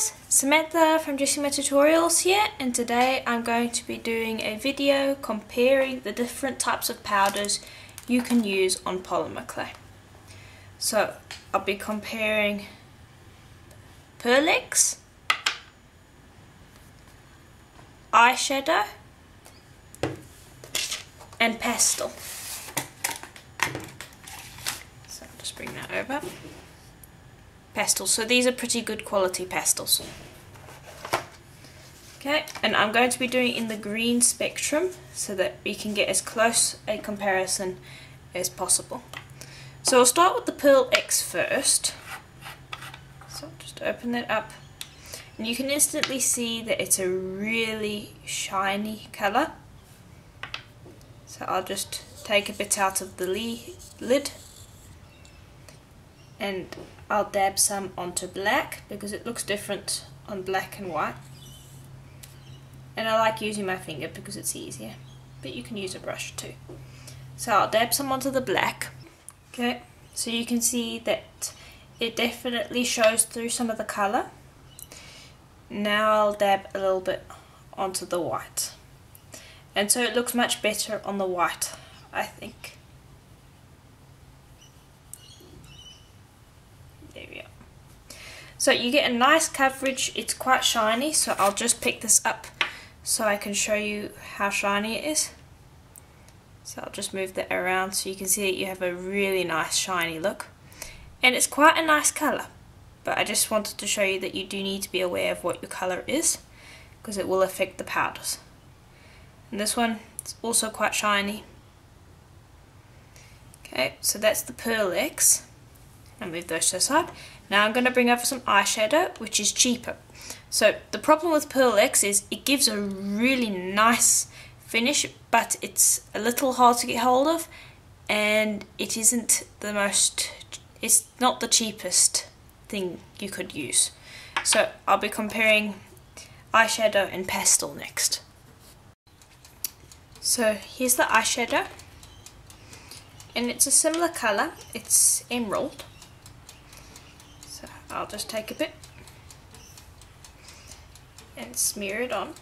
guys, Samantha from Jessama Tutorials here, and today I'm going to be doing a video comparing the different types of powders you can use on polymer clay. So I'll be comparing Burroughs, eyeshadow and pastel. So I'll just bring that over. Pastels, so these are pretty good quality pastels. Okay, and I'm going to be doing it in the green spectrum so that we can get as close a comparison as possible. So I'll start with the Burroughs first. So I'll just open it up, and you can instantly see that it's a really shiny colour. So I'll just take a bit out of the lid, and I'll dab some onto black because it looks different on black and white. And I like using my finger because it's easier, but you can use a brush too. So I'll dab some onto the black. Okay, so you can see that it definitely shows through some of the colour. Now I'll dab a little bit onto the white. And so it looks much better on the white, I think. There we go. So you get a nice coverage. It's quite shiny, so I'll just pick this up so I can show you how shiny it is. So I'll just move that around so you can see that you have a really nice shiny look. And it's quite a nice colour, but I just wanted to show you that you do need to be aware of what your colour is because it will affect the powders. And this one is also quite shiny. Okay, so that's the Burroughs. I'll move those to the side. Now I'm going to bring over some eyeshadow, which is cheaper. So the problem with Burroughs is it gives a really nice finish, but it's a little hard to get hold of, and it isn't the most, it's not the cheapest thing you could use. So I'll be comparing eyeshadow and pastel next. So here's the eyeshadow, and it's a similar colour, it's emerald. So I'll just take a bit and smear it on.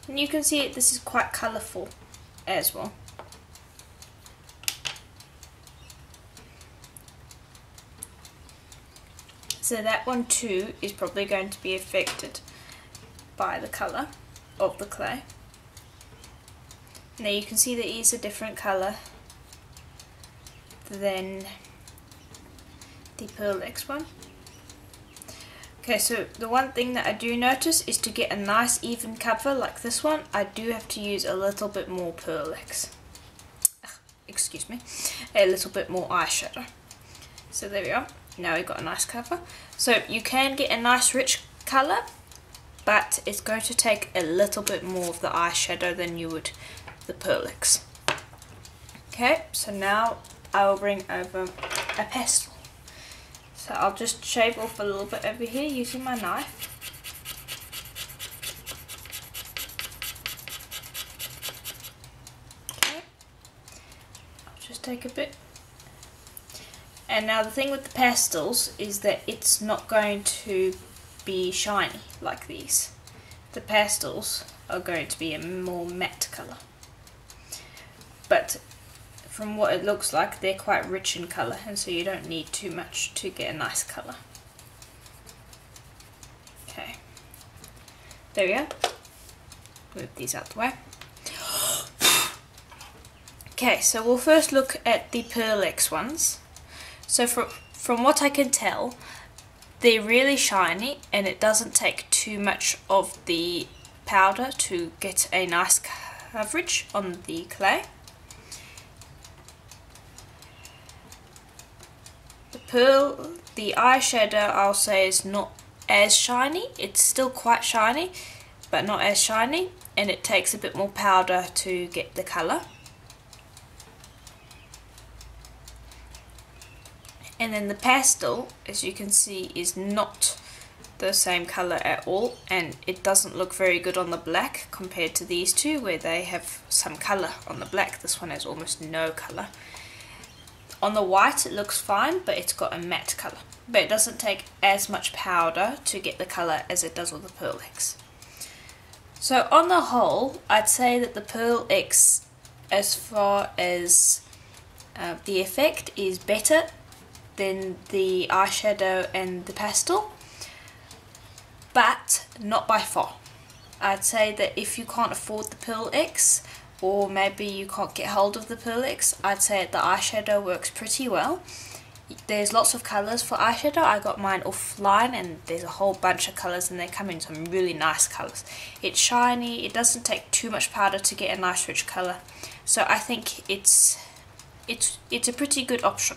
And you can see this is quite colourful as well. So that one too is probably going to be affected by the colour of the clay. Now you can see that it is a different colour than the Burroughs one. Okay, so the one thing that I do notice is to get a nice even cover like this one, I do have to use a little bit more Burroughs. Excuse me, a little bit more eyeshadow. So there we are. Now we've got a nice cover. So you can get a nice rich colour, but it's going to take a little bit more of the eyeshadow than you would the Burroughs. Okay, so now I will bring over a pastel. So I'll just shave off a little bit over here using my knife. Okay, I'll just take a bit. And now the thing with the pastels is that it's not going to be shiny like these. The pastels are going to be a more matte colour. But from what it looks like, they're quite rich in colour, and so you don't need too much to get a nice colour. Okay, there we go. Move these out the way. Okay, so we'll first look at the Burroughs ones. So from what I can tell, they're really shiny, and it doesn't take too much of the powder to get a nice coverage on the clay. The eyeshadow, I'll say, is not as shiny. It's still quite shiny, but not as shiny, and it takes a bit more powder to get the colour. And then the pastel, as you can see, is not the same colour at all, and it doesn't look very good on the black compared to these two where they have some colour on the black. This one has almost no colour. On the white it looks fine, but it's got a matte colour. But it doesn't take as much powder to get the colour as it does with the Pearl X. So on the whole, I'd say that the Pearl X, as far as the effect, is better than the eyeshadow and the pastel, but not by far. I'd say that if you can't afford the Pearl X, or maybe you can't get hold of the Pearl X, I'd say the eyeshadow works pretty well. There's lots of colours for eyeshadow. I got mine offline and there's a whole bunch of colours and they come in some really nice colours. It's shiny, it doesn't take too much powder to get a nice rich colour, so I think it's a pretty good option.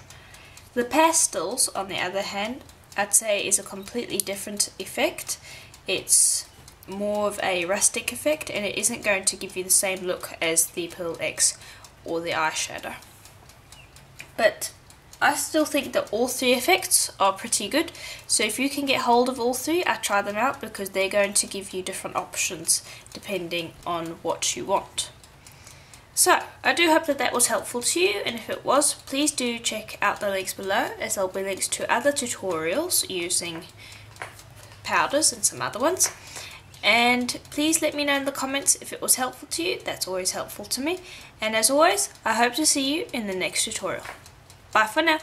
The pastels, on the other hand, I'd say is a completely different effect. It's more of a rustic effect and it isn't going to give you the same look as the Pearl X or the eyeshadow. But I still think that all three effects are pretty good, so if you can get hold of all three, I try them out because they're going to give you different options depending on what you want. So, I do hope that was helpful to you, and if it was, please do check out the links below, as there'll be links to other tutorials using powders and some other ones. And please let me know in the comments if it was helpful to you. That's always helpful to me. And as always, I hope to see you in the next tutorial. Bye for now.